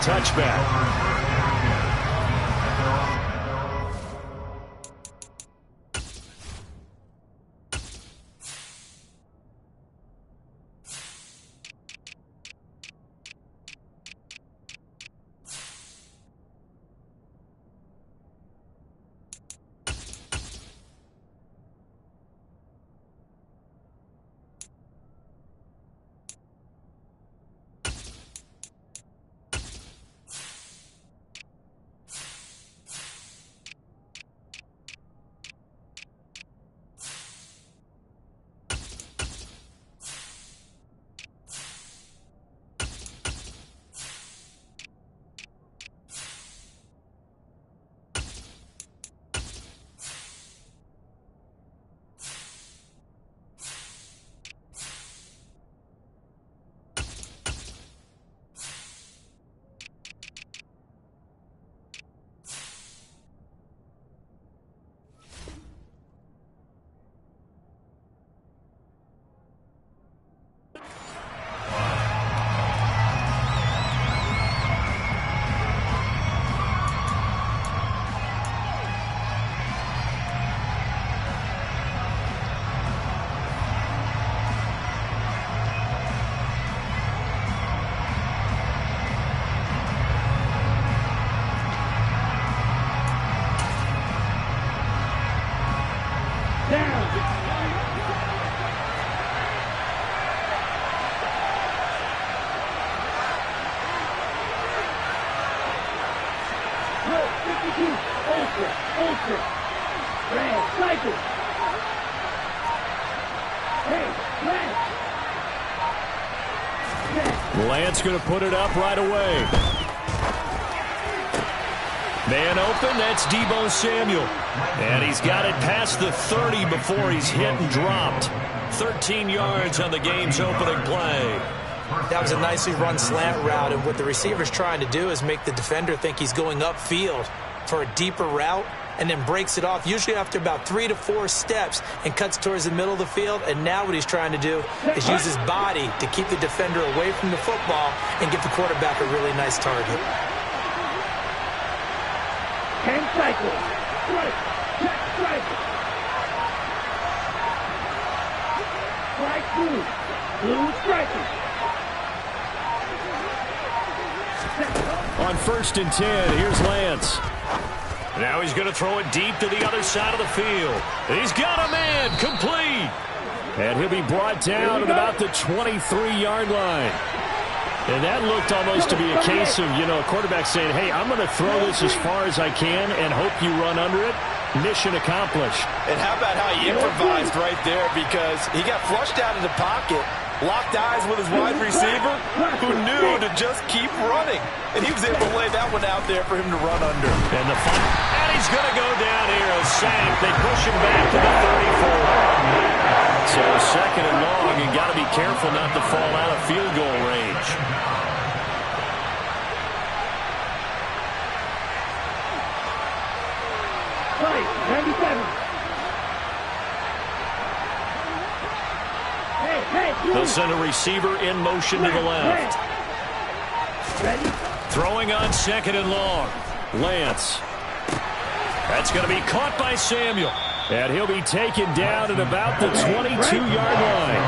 touchback. Lance going to put it up right away. Man open, that's Deebo Samuel. And he's got it past the 30 before he's hit and dropped. 13 yards on the game's opening play. That was a nicely run slant route, and what the receiver's trying to do is make the defender think he's going upfield for a deeper route, and then breaks it off, usually after about 3 to 4 steps, and cuts towards the middle of the field. And now what he's trying to do is use his body to keep the defender away from the football and give the quarterback a really nice target. 10 cycles. Strike. Check strike. Strike blue. Blue striking. On 1st and 10, here's Lance. Now he's going to throw it deep to the other side of the field. He's got a man, complete. And he'll be brought down at about the 23-yard line. And that looked almost to be a case of, a quarterback saying, hey, I'm going to throw this as far as I can and hope you run under it. Mission accomplished. And how about how he improvised right there, because he got flushed out of the pocket, locked eyes with his wide receiver, who knew to just keep running. And he was able to lay that one out there for him to run under. And he's going to go down here, a sack. They push him back to the 34. So 2nd and long, you got to be careful not to fall out of field goal range. Right, 97. They'll send a receiver in motion to the left. Ready? Throwing on 2nd and long. Lance. That's going to be caught by Samuel. And he'll be taken down at about the 22-yard line.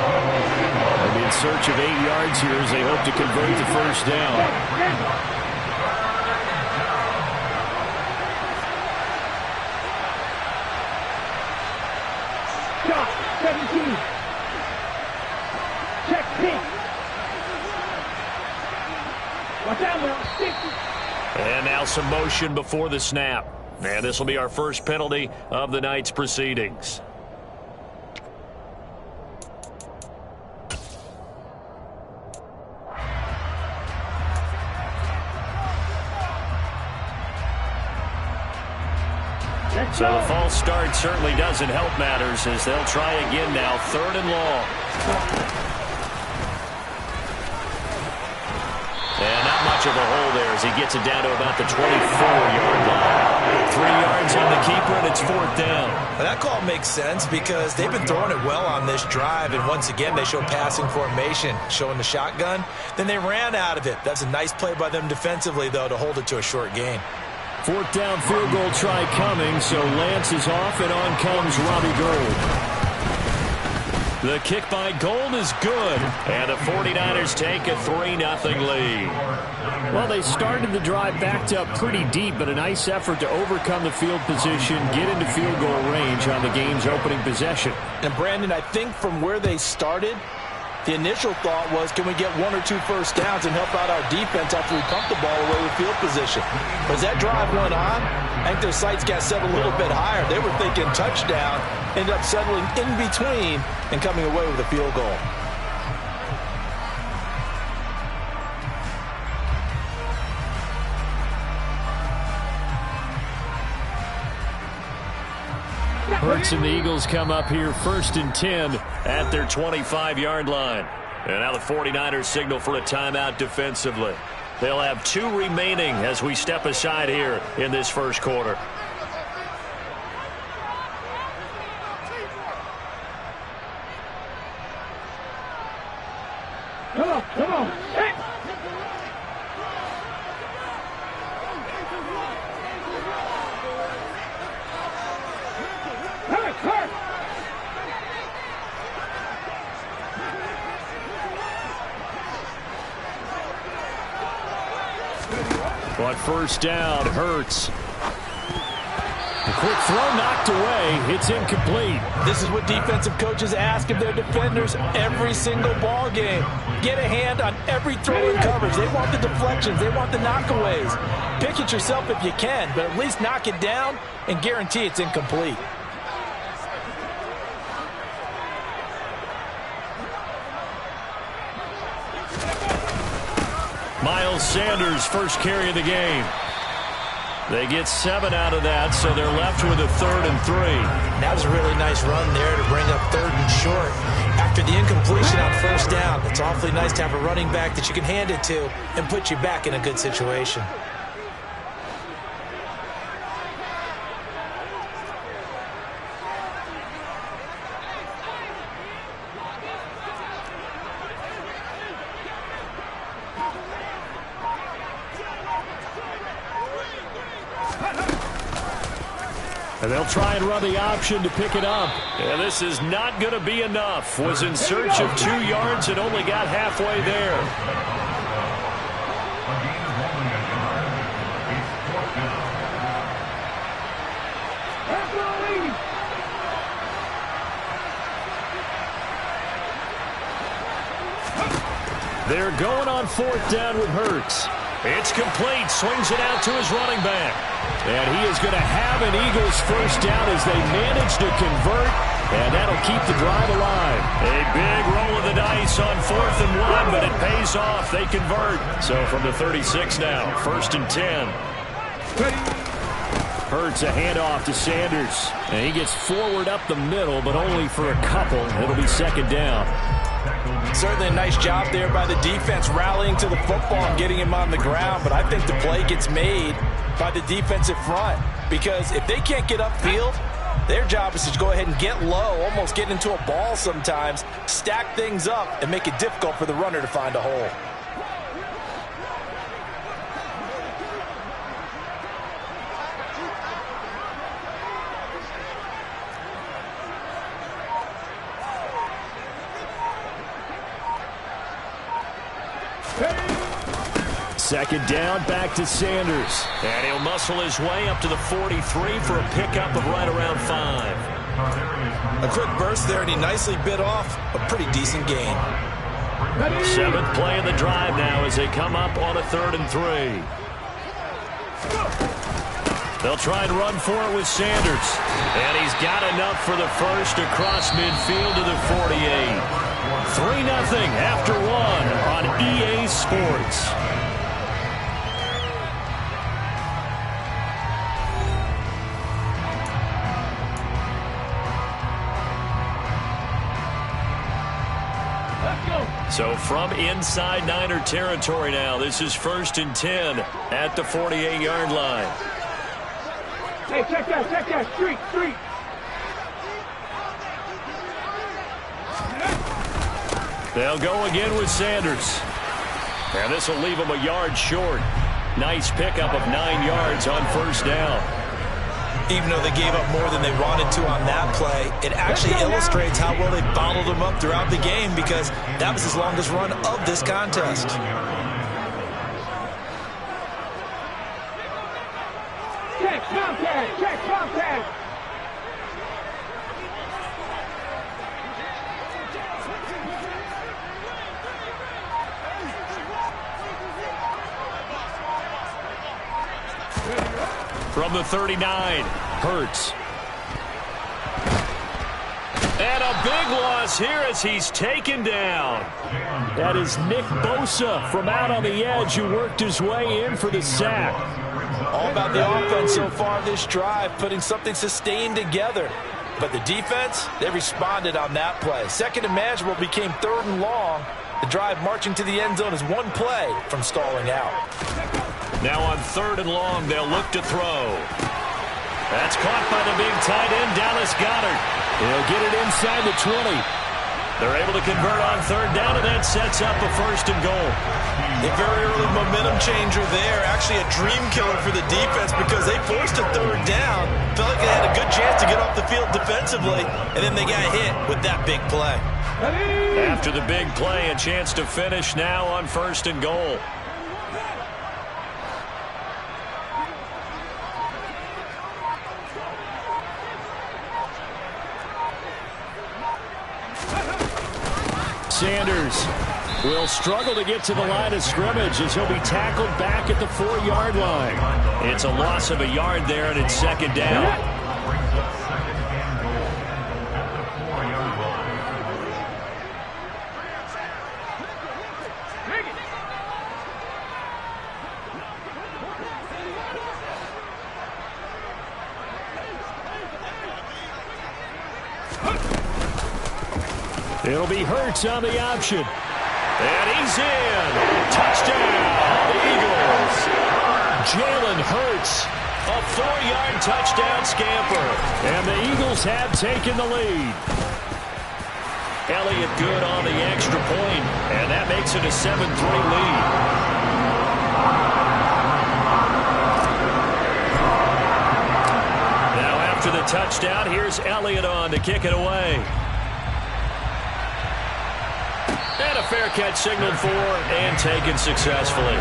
They'll be in search of 8 yards here as they hope to convert the first down. Shot, 17. Check pink. Watch out now, 60. And now some motion before the snap. And this will be our first penalty of the night's proceedings. So the false start certainly doesn't help matters as they'll try again now, 3rd and long. And not much much of a hole there as he gets it down to about the 24-yard line. 3 yards on the keeper, and it's 4th down. Well, that call makes sense because they've been throwing it well on this drive, and once again, they show passing formation, showing the shotgun. Then they ran out of it. That's a nice play by them defensively, though, to hold it to a short gain. 4th down field goal try coming, so Lance is off, and on comes Robbie Gould. The kick by Gould is good, and the 49ers take a 3-0 lead. Well, they started the drive backed up pretty deep, but a nice effort to overcome the field position, get into field goal range on the game's opening possession. And, Brandon, I think from where they started, the initial thought was, can we get 1 or 2 first downs and help out our defense after we pump the ball away with field position? But as that drive went on, I think their sights got set a little bit higher. They were thinking touchdown, ended up settling in between and coming away with a field goal. Hurts and the Eagles come up here 1st and 10 at their 25-yard line. And now the 49ers signal for a timeout defensively. They'll have 2 remaining as we step aside here in this first quarter. Come on. Hey. Hurt. But first down, Hurts. A quick throw knocked away. It's incomplete. This is what defensive coaches ask of their defenders every single ball game. Get a hand on every throw in coverage. They want the deflections. They want the knockaways. Pick it yourself if you can, but at least knock it down and guarantee it's incomplete. Miles Sanders, first carry of the game. They get 7 out of that, so they're left with a 3rd and 3. That was a really nice run there to bring up 3rd and short. After the incompletion on first down, it's awfully nice to have a running back that you can hand it to and put you back in a good situation. And they'll try and run the option to pick it up. And this is not going to be enough. Was in search of 2 yards and only got halfway there. They're going on 4th down with Hurts. It's complete. Swings it out to his running back. And he is going to have an Eagles first down as they manage to convert. And that'll keep the drive alive. A big roll of the dice on 4th and 1, but it pays off. They convert. So from the 36 now, 1st and 10. Hurts a handoff to Sanders. And he gets forward up the middle, but only for a couple. It'll be 2nd down. Certainly a nice job there by the defense rallying to the football and getting him on the ground, but I think the play gets made by the defensive front because if they can't get upfield, their job is to go ahead and get low, almost get into a ball sometimes, stack things up, and make it difficult for the runner to find a hole. Second down, back to Sanders. And he'll muscle his way up to the 43 for a pickup of right around 5. A quick burst there, and he nicely bit off a pretty decent gain. 7th play of the drive now as they come up on a 3rd and 3. They'll try and run for it with Sanders. And he's got enough for the first across midfield to the 48. 3-0 after 1 on EA Sports. Let's go. So from inside Niner territory now, this is 1st and 10 at the 48-yard line. Hey, check that, street. They'll go again with Sanders. And this will leave them a yard short. Nice pickup of 9 yards on 1st down. Even though they gave up more than they wanted to on that play, it actually illustrates how well they bottled them up throughout the game because that was his longest run of this contest. Check contact. From the 39, Hurts. And a big loss here as he's taken down. That is Nick Bosa from out on the edge who worked his way in for the sack. All about the offense so far this drive, putting something sustained together. But the defense, they responded on that play. Second and manageable became 3rd and long. The drive marching to the end zone is one play from stalling out. Now on 3rd and long, they'll look to throw. That's caught by the big tight end, Dallas Goedert. He'll get it inside the 20. They're able to convert on 3rd down, and that sets up a 1st and goal. A very early momentum changer there. Actually a dream killer for the defense because they forced a 3rd down. Felt like they had a good chance to get off the field defensively, and then they got hit with that big play. After the big play, a chance to finish now on 1st and goal. Sanders will struggle to get to the line of scrimmage as he'll be tackled back at the 4-yard line. It's a loss of a yard there, and it's 2nd down. It'll be Hurts on the option. And he's in. Touchdown, the Eagles. Jalen Hurts, a 4-yard touchdown scamper. And the Eagles have taken the lead. Elliott good on the extra point, and that makes it a 7-3 lead. Now after the touchdown, here's Elliott on to kick it away. And a fair catch signaled for and taken successfully.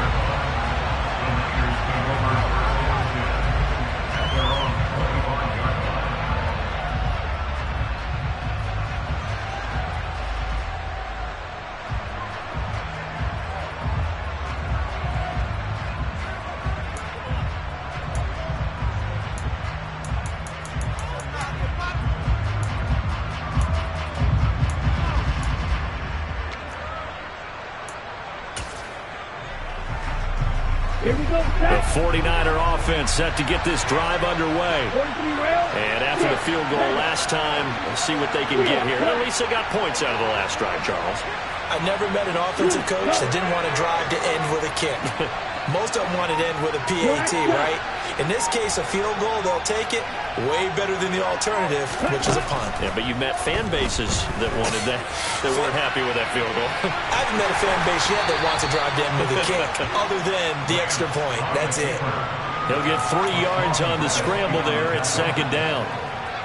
The 49er offense set to get this drive underway. And after the field goal last time, let's see what they can get here. At least they got points out of the last drive, Charles. I never met an offensive coach that didn't want to drive to end with a kick. Most of them wanted to end with a PAT, right? In this case, a field goal, they'll take it. Way better than the alternative, which is a punt. Yeah, but you've met fan bases that wanted that, that weren't happy with that field goal. I haven't met a fan base yet that wants to drive to end with a kick, other than the extra point. That's it. He'll get 3 yards on the scramble there at 2nd down.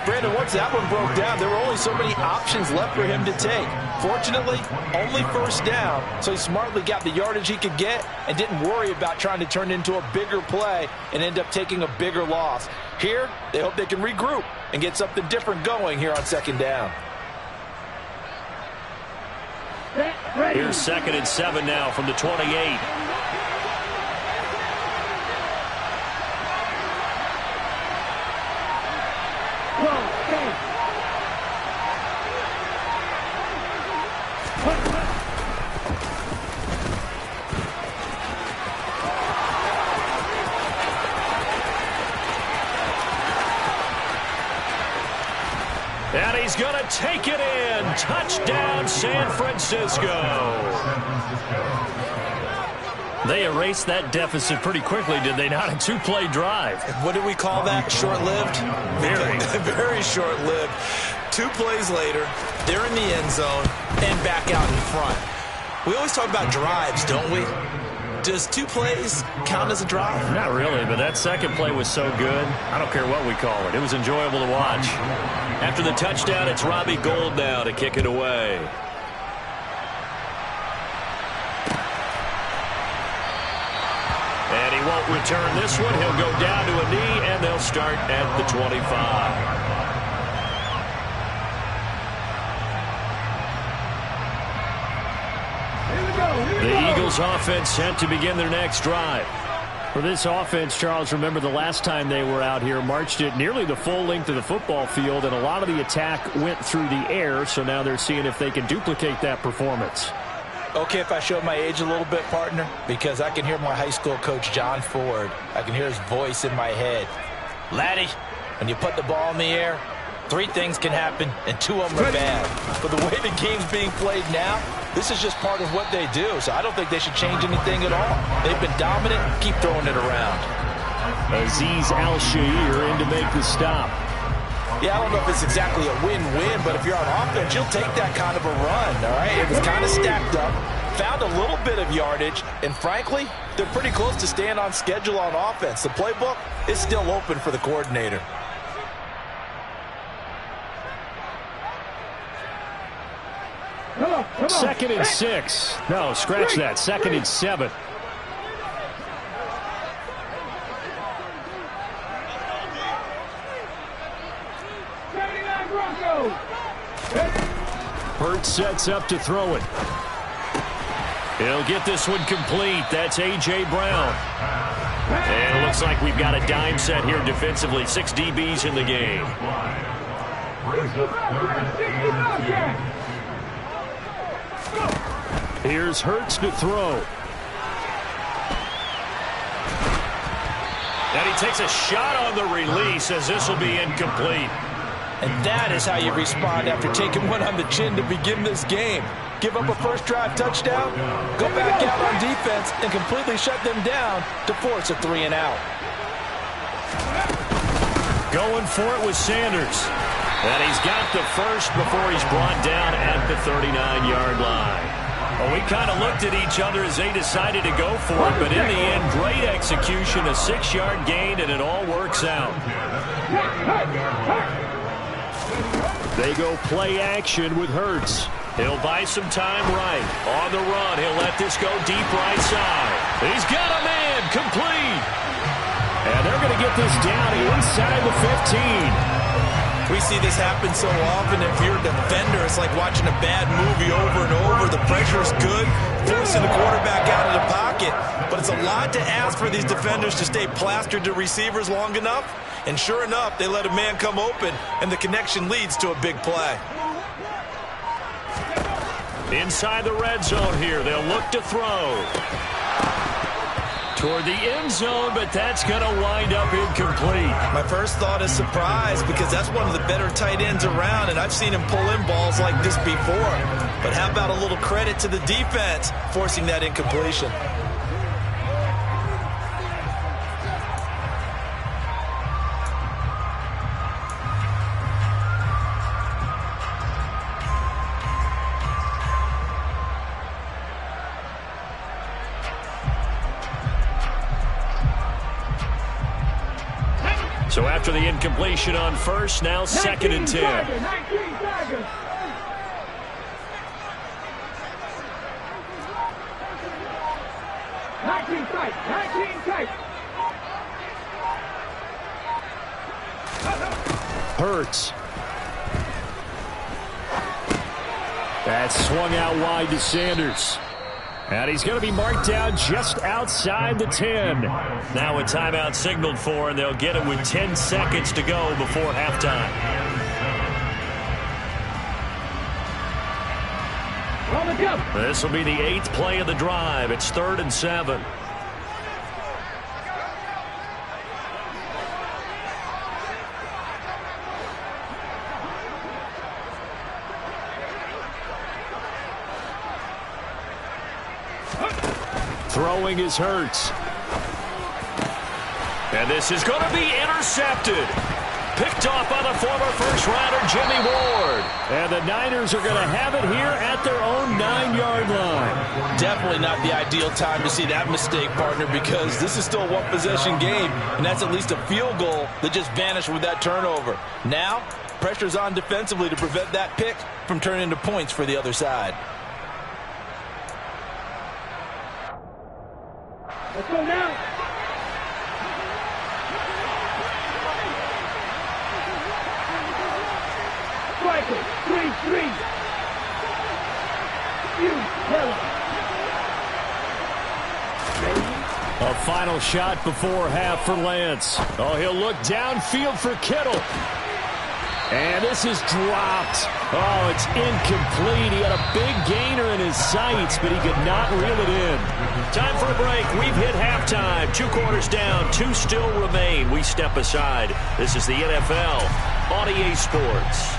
Brandon, once that one broke down, there were only so many options left for him to take. Fortunately, only 1st down, so he smartly got the yardage he could get and didn't worry about trying to turn it into a bigger play and end up taking a bigger loss. Here, they hope they can regroup and get something different going here on 2nd down. Here's 2nd and 7 now from the 28. And he's going to take it in. Touchdown, San Francisco. They erased that deficit pretty quickly, did they not? A two-play drive. What do we call that? Short-lived? Very. Very short-lived. 2 plays later, they're in the end zone and back out in front. We always talk about drives, don't we? Does 2 plays count as a drive? Not really, but that second play was so good. I don't care what we call it. It was enjoyable to watch. After the touchdown, it's Robbie Gould now to kick it away. And he won't return this one. He'll go down to a knee, and they'll start at the 25. The Eagles offense sent to begin their next drive. For this offense, Charles, remember the last time they were out here, marched it nearly the full length of the football field, and a lot of the attack went through the air, so now they're seeing if they can duplicate that performance. Okay, if I show my age a little bit, partner, because I can hear my high school coach, John Ford. I can hear his voice in my head. Laddie, when you put the ball in the air, 3 things can happen, and 2 of them are bad. But the way the game's being played now, this is just part of what they do, so I don't think they should change anything at all. They've been dominant. Keep throwing it around. Azeez Al-Shaair in to make the stop. Yeah, I don't know if it's exactly a win-win, but if you're on offense, you'll take that kind of a run, all right? It was kind of stacked up, found a little bit of yardage, and frankly, they're pretty close to staying on schedule on offense. The playbook is still open for the coordinator. Second and 6. No, scratch that. Second and 7. Hurts sets up to throw it. He'll get this one complete. That's A.J. Brown. And it looks like we've got a dime set here defensively. 6 DBs in the game. Here's Hurts to throw. And he takes a shot on the release as this will be incomplete. And that is how you respond after taking one on the chin to begin this game. Give up a first drive touchdown, go back out on defense, and completely shut them down to force a 3 and out. Going for it with Sanders. And he's got the first before he's brought down at the 39-yard line. Well, we kind of looked at each other as they decided to go for it, but in the end, great execution, a 6-yard gain, and it all works out. They go play action with Hurts. He'll buy some time right. On the run, he'll let this go deep right side. He's got a man, complete. And they're going to get this down inside the 15. We see this happen so often. If you're a defender, it's like watching a bad movie over and over. The pressure is good, forcing the quarterback out of the pocket. But it's a lot to ask for these defenders to stay plastered to receivers long enough. And sure enough, they let a man come open, and the connection leads to a big play. Inside the red zone here, they'll look to throw. Toward the end zone, but that's going to wind up incomplete. My first thought is surprise, because that's one of the better tight ends around, and I've seen him pull in balls like this before. But how about a little credit to the defense forcing that incompletion? So after the incompletion on first, now 2nd and 10. 19 tight. Hurts. That's swung out wide to Sanders. And he's going to be marked down just outside the 10. Now a timeout signaled for, and they'll get it with 10 seconds to go before halftime. This will be the 8th play of the drive. It's 3rd and 7. Throwing is Hurts. And this is going to be intercepted. Picked off by the former first-rounder Jimmy Ward. And the Niners are going to have it here at their own 9-yard line. Definitely not the ideal time to see that mistake, partner, because this is still a one-possession game, and that's at least a field goal that just vanished with that turnover. Now, pressure's on defensively to prevent that pick from turning into points for the other side. Let's go now. Striker, 3-3. A final shot before half for Lance. Oh, he'll look downfield for Kittle. And this is dropped. Oh, it's incomplete. He had a big gainer in his sights, but he could not reel it in. Time for a break. We've hit halftime. 2 quarters down. 2 still remain. We step aside. This is the NFL on EA Sports.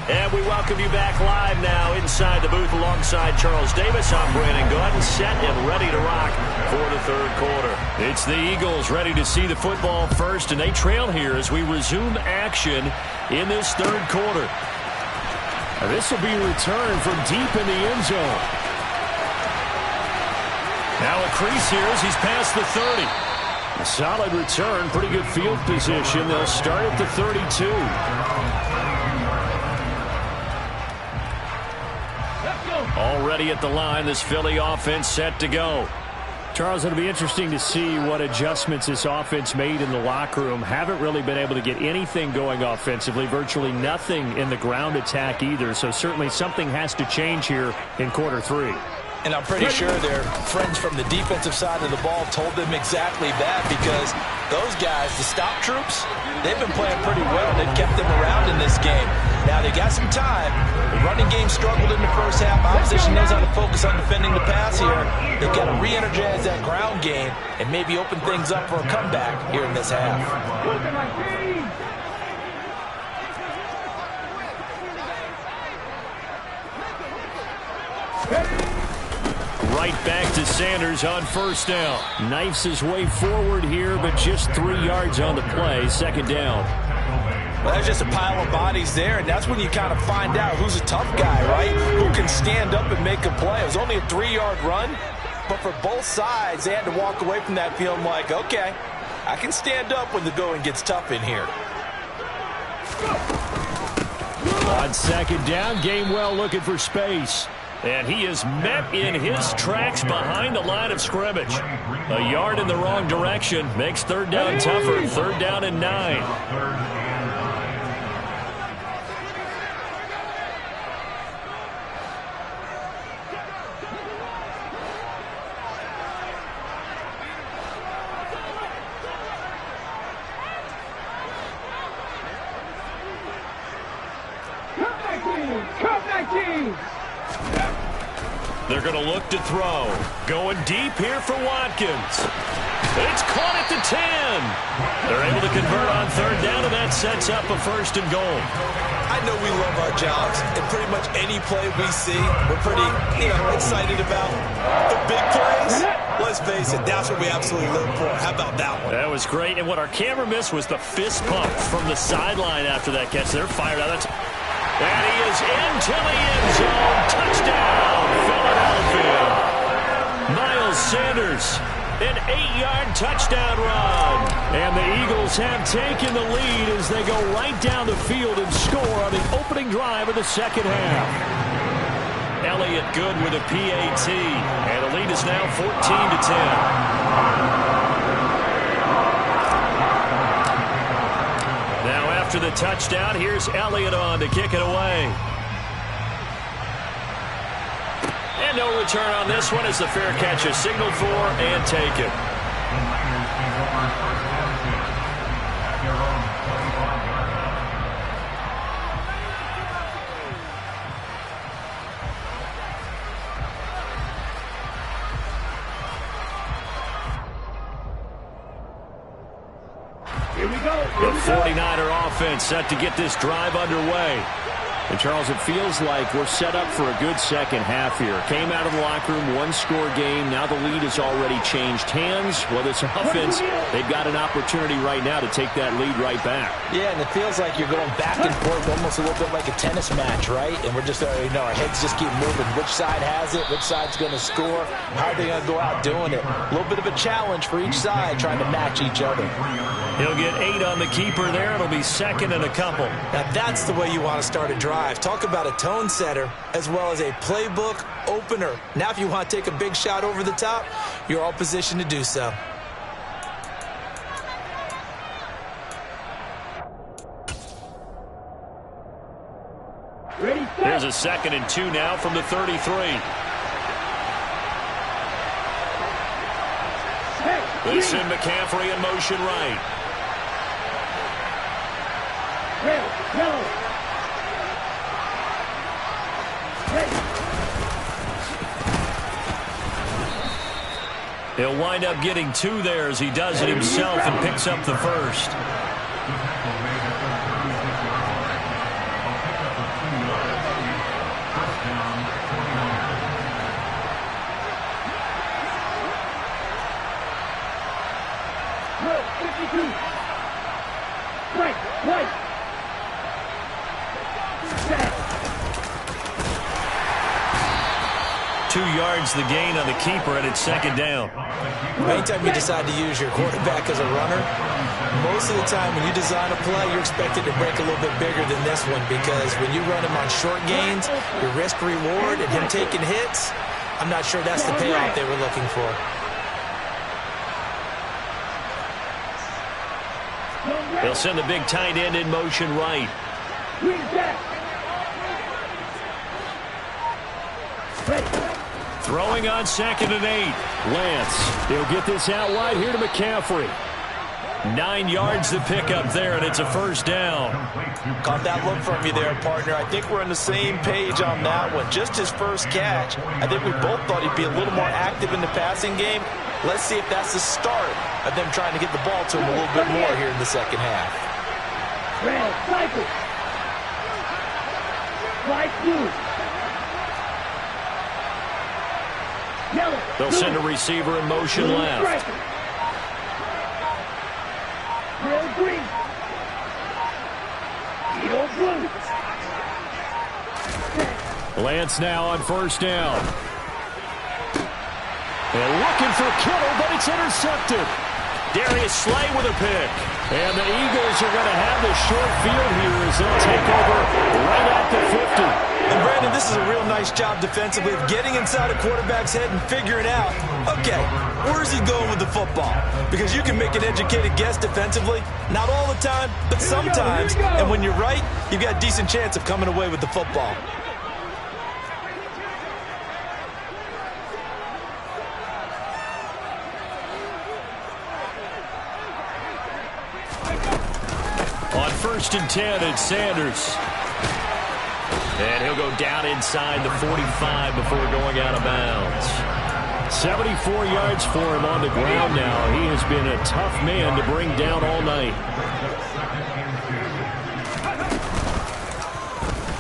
And we welcome you back live now inside the booth alongside Charles Davis. I'm Brandon Gordon, set and ready to rock for the third quarter. It's the Eagles ready to see the football first, and they trail here as we resume action in this third quarter. This will be returned from deep in the end zone. Now a crease here as he's past the 30. A solid return, pretty good field position. They'll start at the 32. Already at the line, this Philly offense set to go. Charles, it'll be interesting to see what adjustments this offense made in the locker room. Haven't really been able to get anything going offensively, virtually nothing in the ground attack either. So certainly something has to change here in quarter 3. And I'm pretty sure their friends from the defensive side of the ball told them exactly that, because those guys, the stop troops, they've been playing pretty well. They've kept them around in this game. Now, they got some time. The running game struggled in the first half. Opposition knows how to focus on defending the pass here. They've got to re-energize that ground game and maybe open things up for a comeback here in this half. Right back to Sanders on first down. Knifes his way forward here, but just 3 yards on the play. Second down. Well, there's just a pile of bodies there, and that's when you kind of find out who's a tough guy, right? Who can stand up and make a play. It was only a 3-yard run, but for both sides, they had to walk away from that field like, okay, I can stand up when the going gets tough in here. On second down, Gainwell looking for space. And he is met in his tracks behind the line of scrimmage. A yard in the wrong direction makes third down tougher. Third down and 9. They're going to look to throw. Going deep here for Watkins. It's caught at the 10. They're able to convert on third down, and that sets up a first and goal. I know we love our jobs, and pretty much any play we see, we're pretty, excited about. The big plays, let's face it, that's what we absolutely live for. How about that one? That was great, and what our camera missed was the fist pump from the sideline after that catch. They're fired out. And he is into the end zone. Touchdown, Philadelphia. Miles Sanders, an 8-yard touchdown run. And the Eagles have taken the lead as they go right down the field and score on the opening drive of the second half. Elliott good with a PAT. And the lead is now 14-10. After the touchdown, here's Elliott on to kick it away. And no return on this one as the fair catch is signaled for and taken. The 49er offense set to get this drive underway. And, Charles, it feels like we're set up for a good second half here. Came out of the locker room, one-score game. Now the lead has already changed hands. Well, this offense, they've got an opportunity right now to take that lead right back. Yeah, and it feels like you're going back and forth, almost a little bit like a tennis match, right? And we're just, our heads just keep moving. Which side has it? Which side's going to score? How are they going to go out doing it? A little bit of a challenge for each side, trying to match each other. He'll get 8 on the keeper there. It'll be second and a couple. Now, that's the way you want to start a drive. Talk about a tone setter as well as a playbook opener. Now, if you want to take a big shot over the top, you're all positioned to do so. Ready, set. Here's a 2nd and 2 now from the 33. They send McCaffrey in motion right. Red, yellow. He'll wind up getting 2 there as he does it himself and picks up the first. Red, 52. Right. 2 yards the gain on the keeper, and it's 2nd down. Anytime you decide to use your quarterback as a runner, most of the time when you design a play, you're expected to break a little bit bigger than this one, because when you run him on short gains, your risk-reward and him taking hits, I'm not sure that's the payoff they were looking for. They'll send the big tight end in motion right. Green back. Ready. Throwing on 2nd and 8. Lance, he'll get this out wide here to McCaffrey. 9 yards to pick up there, and it's a first down. Caught that look from you there, partner. I think we're on the same page on that one. Just his first catch. I think we both thought he'd be a little more active in the passing game. Let's see if that's the start of them trying to get the ball to him a little bit more here in the second half. Red, cycle. Light blue. Yellow. They'll send a receiver in motion left. Red, green. Yellow, blue. Lance now on first down. And looking for Kittle, but it's intercepted. Darius Slay with a pick. And the Eagles are going to have the short field here as they'll take over right at the 50. And, Brandon, this is a real nice job defensively of getting inside a quarterback's head and figuring out, okay, where's he going with the football? Because you can make an educated guess defensively. Not all the time, but sometimes. And when you're right, you've got a decent chance of coming away with the football. On 1st and 10, it's Sanders. And he'll go down inside the 45 before going out of bounds. 74 yards for him on the ground now. He has been a tough man to bring down all night.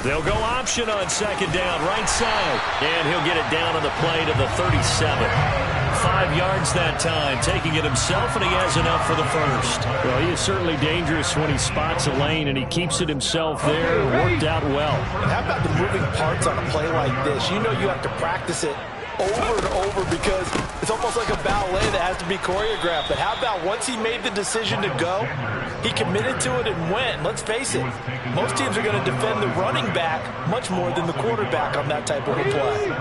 They'll go option on 2nd down, right side. And he'll get it down on the play to the 37. 5 yards that time, taking it himself, and he has enough for the first. Well, he is certainly dangerous when he spots a lane, and he keeps it himself there. Worked out well. And how about the moving parts on a play like this? You know you have to practice it over and over because it's almost like a ballet that has to be choreographed. But how about once he made the decision to go, he committed to it and went. Let's face it, most teams are going to defend the running back much more than the quarterback on that type of a play.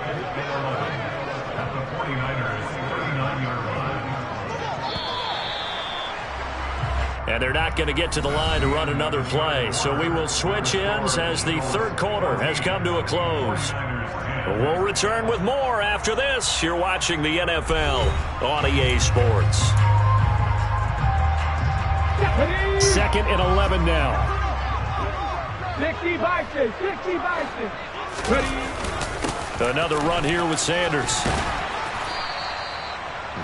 And they're not going to get to the line to run another play. So we will switch ends as the 3rd quarter has come to a close. We'll return with more after this. You're watching the NFL on EA Sports. 2nd and 11 now. 60 Bison, 60 Bison. Ready. Another run here with Sanders.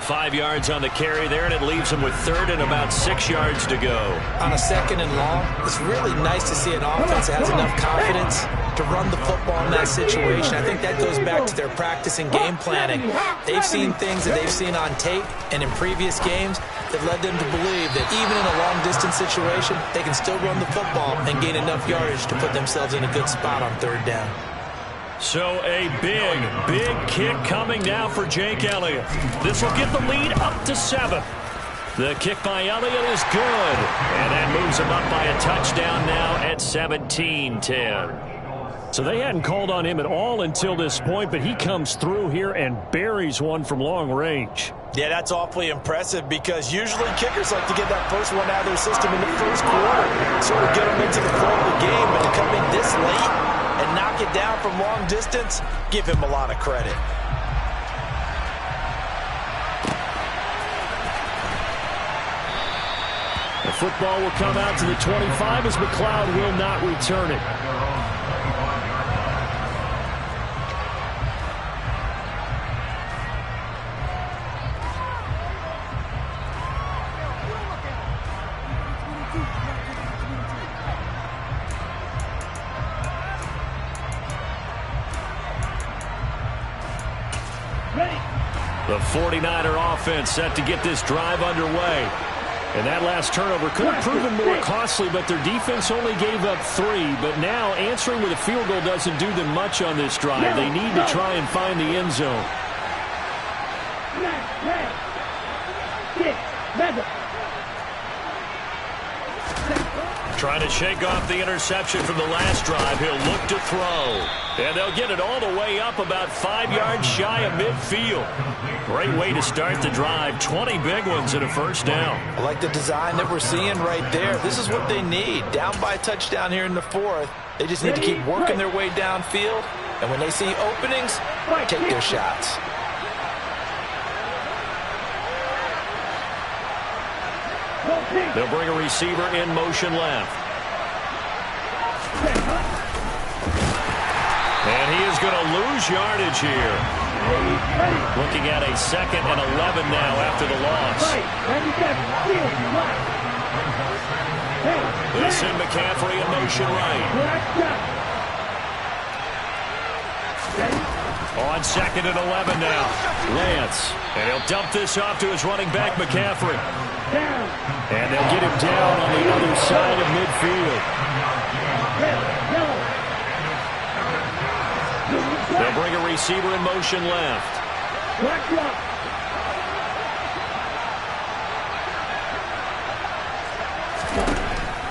5 yards on the carry there, and it leaves him with third and about 6 yards to go. On a second and long, it's really nice to see an offense that has enough confidence to run the football in that situation. I think that goes back to their practice and game planning. They've seen things that they've seen on tape and in previous games that led them to believe that even in a long-distance situation, they can still run the football and gain enough yardage to put themselves in a good spot on third down. So a big kick coming now for Jake Elliott. This will get the lead up to 7. The kick by Elliott is good, and that moves him up by a touchdown now at 17-10. So they hadn't called on him at all until this point, but he comes through here and buries one from long range. Yeah, that's awfully impressive because usually kickers like to get that first one out of their system in the first quarter, sort of get them into the flow of the game, but to come in this late and knock it down from long distance, give him a lot of credit. The football will come out to the 25 as McLeod will not return it. The 49er offense set to get this drive underway. And that last turnover could have proven more costly, but their defense only gave up 3. But now answering with a field goal doesn't do them much on this drive. They need to try and find the end zone. Trying to shake off the interception from the last drive. He'll look to throw. And they'll get it all the way up about 5 yards shy of midfield. Great way to start the drive. 20 big ones and a first down. I like the design that we're seeing right there. This is what they need. Down by a touchdown here in the 4th. They just need to keep working their way downfield. And when they see openings, take their shots. They'll bring a receiver in motion left. And he is going to lose yardage here. Looking at a 2nd and 11 now after the loss. This in McCaffrey in motion right. On 2nd and 11 now. Lance. And he'll dump this off to his running back, McCaffrey. And they'll get him down on the other side of midfield. They'll bring a receiver in motion left.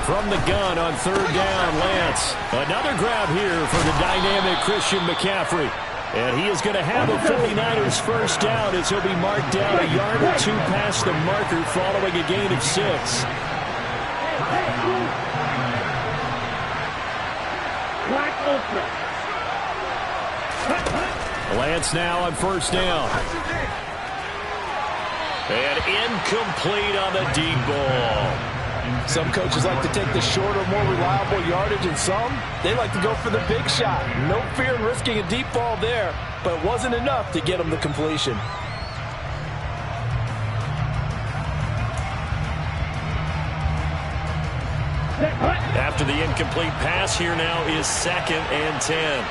From the gun on 3rd down, Lance. Another grab here for the dynamic Christian McCaffrey. And he is going to have a 49ers first down as he'll be marked down a yard or 2 past the marker following a gain of 6. Lance now on 1st down. And incomplete on the deep ball. Some coaches like to take the shorter, more reliable yardage, and some, they like to go for the big shot. No fear in risking a deep ball there, but it wasn't enough to get them the completion. After the incomplete pass, here now is 2nd and 10.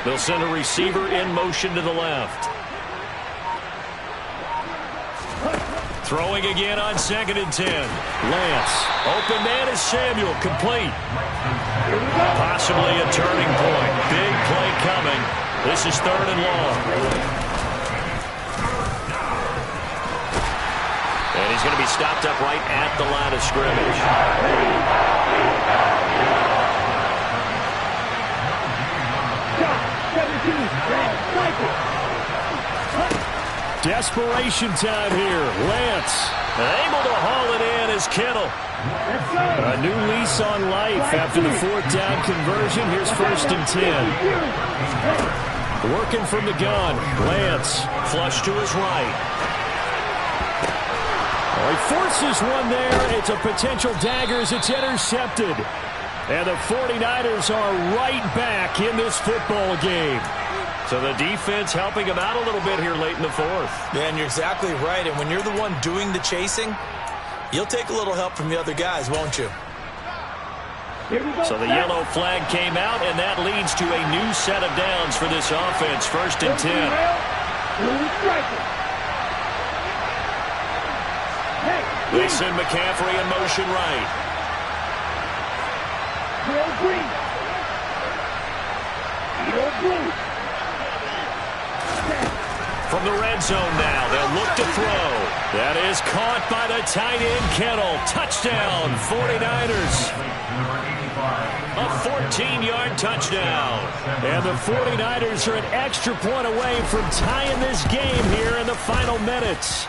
They'll send a receiver in motion to the left. Throwing again on 2nd and 10. Lance. Open man is Samuel. Complete. Possibly a turning point. Big play coming. This is 3rd and long. And he's going to be stopped up right at the line of scrimmage. Desperation time here. Lance able to haul it in as Kittle. A new lease on life after the 4th down conversion. Here's 1st and 10. Working from the gun. Lance, flush to his right. Oh, he forces one there. It's a potential dagger as it's intercepted. And the 49ers are right back in this football game. So the defense helping him out a little bit here late in the fourth. Yeah, and you're exactly right. And when you're the one doing the chasing, you'll take a little help from the other guys, won't you? So the yellow flag came out, and that leads to a new set of downs for this offense. 1st and 10. They send McCaffrey in motion right. From the red zone now, they'll look to throw. That is caught by the tight end, Kittle. Touchdown, 49ers. A 14-yard touchdown. And the 49ers are an extra point away from tying this game here in the final minutes.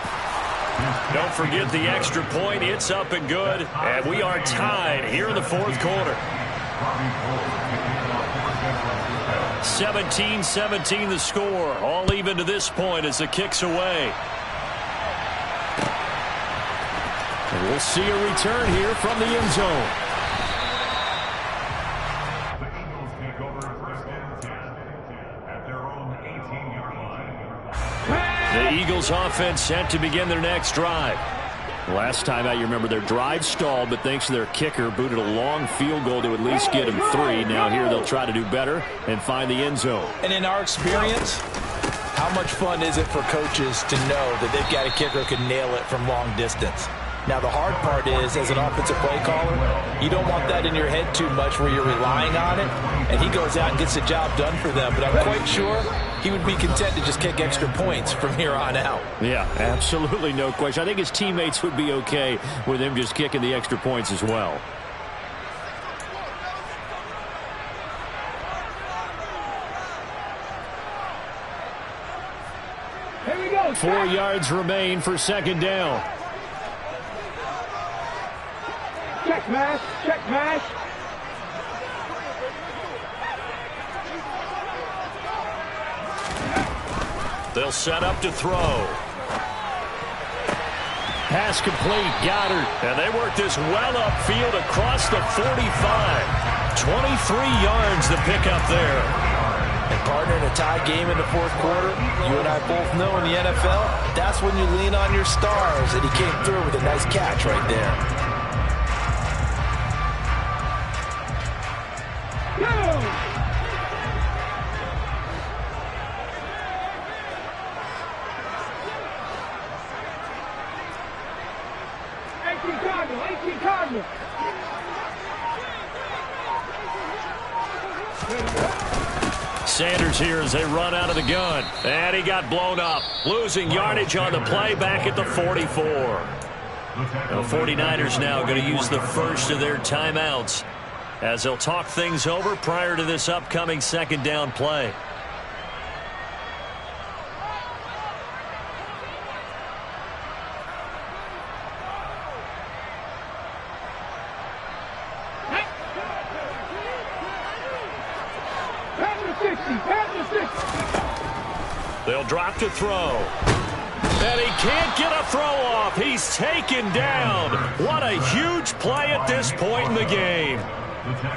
Don't forget the extra point. It's up and good. And we are tied here in the fourth quarter. 17-17 the score. All even to this point as the kick's away. And we'll see a return here from the end zone. The Eagles offense set to begin their next drive. Last time out, you remember their drive stalled, but thanks to their kicker, booted a long field goal to at least get them 3. Now here they'll try to do better and find the end zone. And in our experience, how much fun is it for coaches to know that they've got a kicker who can nail it from long distance? Now, the hard part is, as an offensive play caller, you don't want that in your head too much where you're relying on it, and he goes out and gets the job done for them. But I'm quite sure he would be content to just kick extra points from here on out. Yeah, absolutely no question. I think his teammates would be okay with him just kicking the extra points as well. Here we go. 4 yards remain for 2nd down. Check mash. Check mash. They'll set up to throw. Pass complete. Goddard. And they work this well upfield across the 45. 23 yards to pick up there. And partner, in a tie game in the fourth quarter, you and I both know in the NFL, that's when you lean on your stars, and he came through with a nice catch right there. Sanders here as they run out of the gun. And he got blown up. Losing yardage on the play back at the 44. The 49ers now going to use the first of their timeouts as they'll talk things over prior to this upcoming 2nd down play. They'll drop to throw. And he can't get a throw off. He's taken down. What a huge play at this point in the game.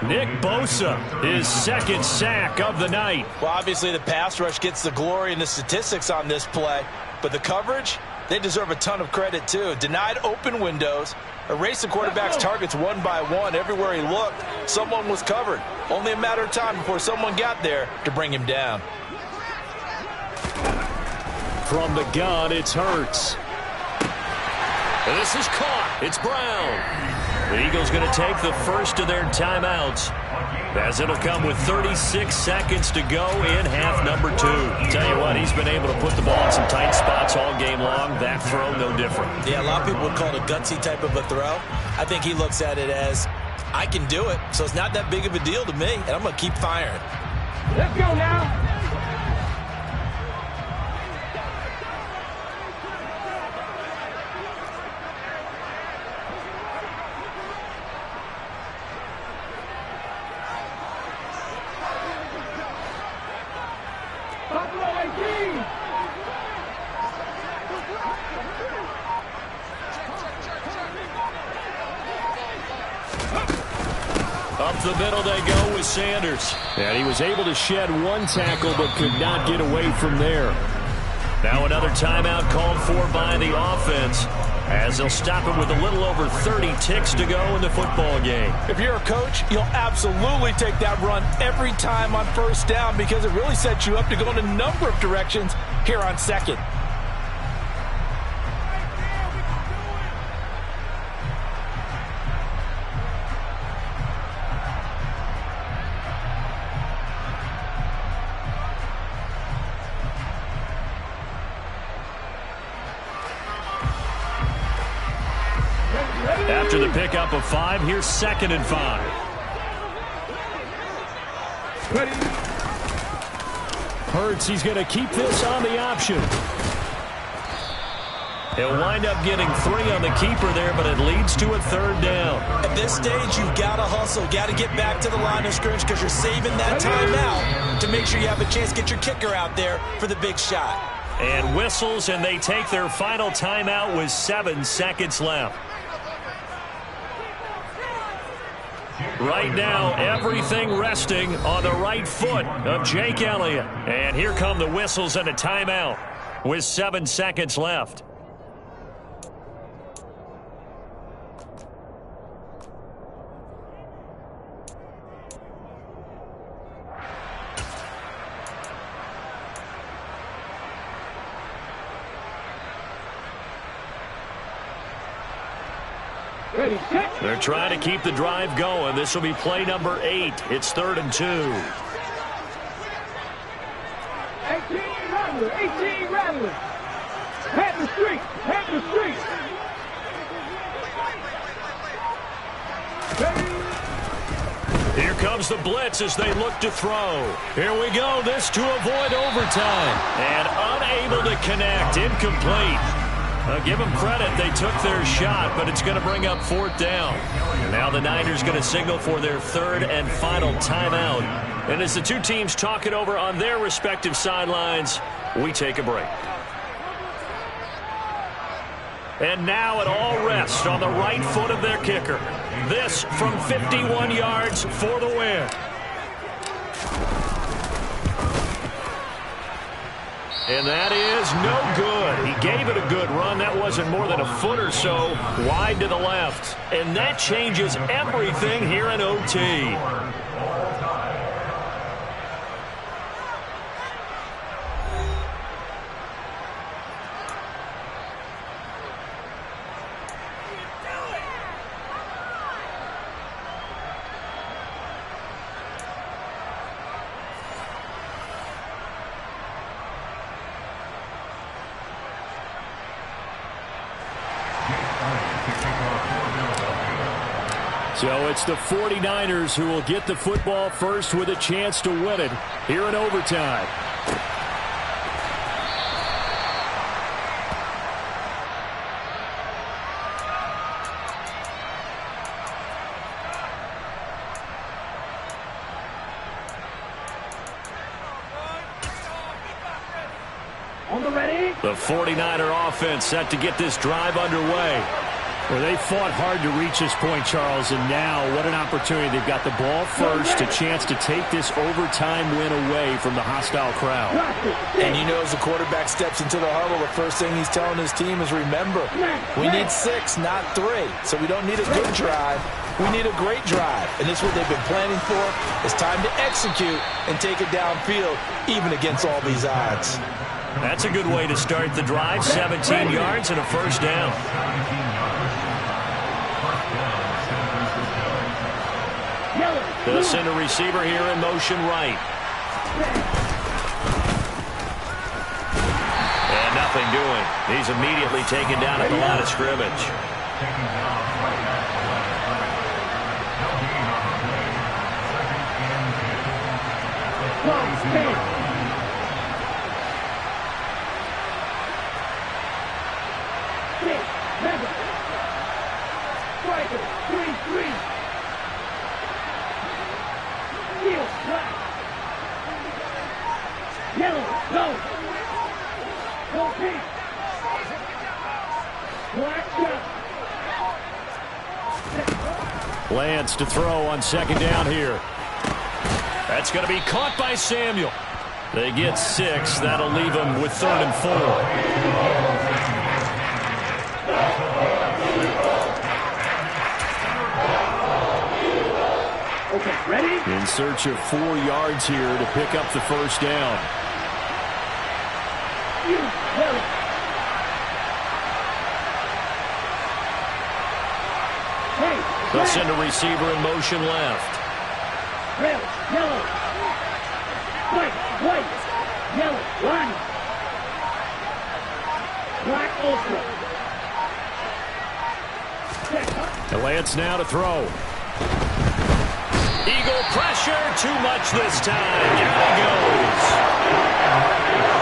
Nick Bosa, his 2nd sack of the night. Well, obviously the pass rush gets the glory and the statistics on this play. But the coverage, they deserve a ton of credit too. Denied open windows. Erased the quarterback's targets one by one. Everywhere he looked, someone was covered. Only a matter of time before someone got there to bring him down. From the gun, it's Hurts. And this is caught. It's Brown. The Eagles going to take the first of their timeouts as it'll come with 36 seconds to go in half number 2. Tell you what, he's been able to put the ball in some tight spots all game long. That throw, no different. Yeah, a lot of people would call it a gutsy type of a throw. I think he looks at it as, I can do it, so it's not that big of a deal to me, and I'm going to keep firing. Let's go now. Up the middle they go with Sanders. And he was able to shed one tackle but could not get away from there. Now another timeout called for by the offense, as they'll stop it with a little over 30 ticks to go in the football game. If you're a coach, you'll absolutely take that run every time on first down because it really sets you up to go in a number of directions here on second. After the pickup of 5, here's 2nd and 5. Hurts, he's going to keep this on the option. He'll wind up getting 3 on the keeper there, but it leads to a 3rd down. At this stage, you've got to hustle, got to get back to the line of scrimmage because you're saving that timeout to make sure you have a chance to get your kicker out there for the big shot. And whistles, and they take their final timeout with 7 seconds left. Right now, everything resting on the right foot of Jake Elliott. And here come the whistles and a timeout with 7 seconds left. They're trying to keep the drive going. This will be play number 8. It's 3rd and 2. 18 Rattler, 18 Rattler. Head the street, head the street. Here comes the blitz as they look to throw. Here we go. This to avoid overtime. And unable to connect. Incomplete. Give them credit. They took their shot, but it's going to bring up 4th down. Now the Niners going to signal for their 3rd and final timeout. And as the two teams talk it over on their respective sidelines, we take a break. And now it all rests on the right foot of their kicker. This from 51 yards for the win. And that is no good. He gave it a good run. That wasn't more than a foot or so wide to the left. And that changes everything here in OT. So it's the 49ers who will get the football first with a chance to win it here in overtime. On the ready. The 49er offense set to get this drive underway. Well, they fought hard to reach this point, Charles, and now what an opportunity. They've got the ball first, a chance to take this overtime win away from the hostile crowd. And you know, as the quarterback steps into the huddle, the first thing he's telling his team is, remember, we need 6, not 3. So we don't need a good drive. We need a great drive. And this is what they've been planning for. It's time to execute and take it downfield, even against all these odds. That's a good way to start the drive. 17 yards and a 1st down. They'll send a receiver here in motion right. And nothing doing. He's immediately taken down at the line of scrimmage. Lance to throw on second down here. That's going to be caught by Samuel. They get 6. That'll leave them with 3rd and 4. Okay, ready? In search of 4 yards here to pick up the first down. They'll send a receiver in motion left. Red, yellow, white, yellow, line. Black ultra. And Lance now to throw. Eagle pressure, too much this time. Here he goes.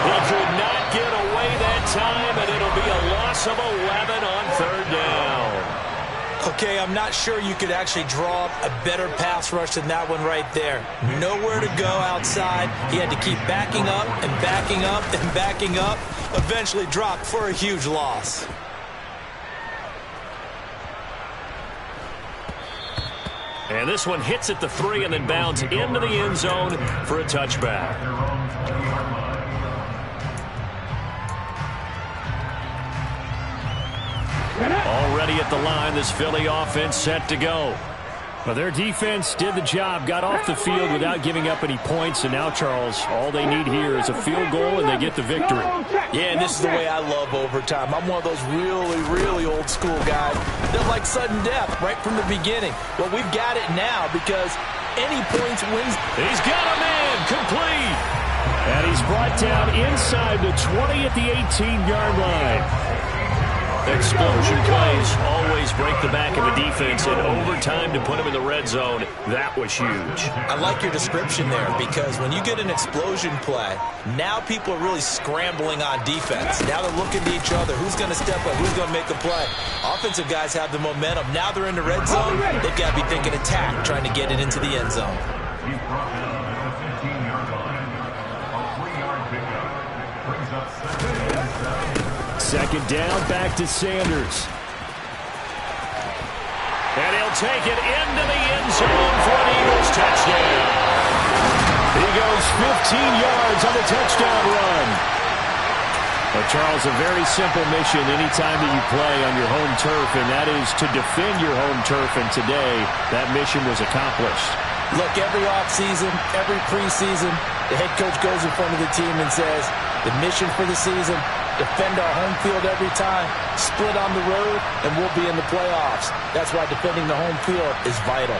He could not get away that time, and it'll be a loss of 11 on 3rd down. Okay, I'm not sure you could actually draw up a better pass rush than that one right there. Nowhere to go outside. He had to keep backing up and backing up and backing up. Eventually dropped for a huge loss. And this one hits at the 3 and then bounds into the end zone for a touchback. Already at the line, this Philly offense set to go. Well, their defense did the job, got off the field without giving up any points, and now, Charles, all they need here is a field goal, and they get the victory. Yeah, and this is the way I love overtime. I'm one of those really old school guys that like sudden death right from the beginning. Well, we've got it now because any points wins. He's got a man, complete. And he's brought down inside the 20 at the 18-yard line. Explosion plays always break the back of a defense in overtime to put them in the red zone. That was huge. I like your description there because when you get an explosion play, now people are really scrambling on defense. Now they're looking to each other. Who's going to step up? Who's going to make a play? Offensive guys have the momentum. Now they're in the red zone. They've got to be thinking attack, trying to get it into the end zone. He's brought down at the 15-yard line. A 3-yard pickup brings up 2nd and 7. Second down, back to Sanders. And he'll take it into the end zone for an Eagles touchdown. He goes 15 yards on the touchdown run. Well, Charles, a very simple mission anytime that you play on your home turf, and that is to defend your home turf, and today that mission was accomplished. Look, every offseason, every preseason, the head coach goes in front of the team and says, the mission for the season, defend our home field every time, split on the road, and we'll be in the playoffs. That's why defending the home field is vital.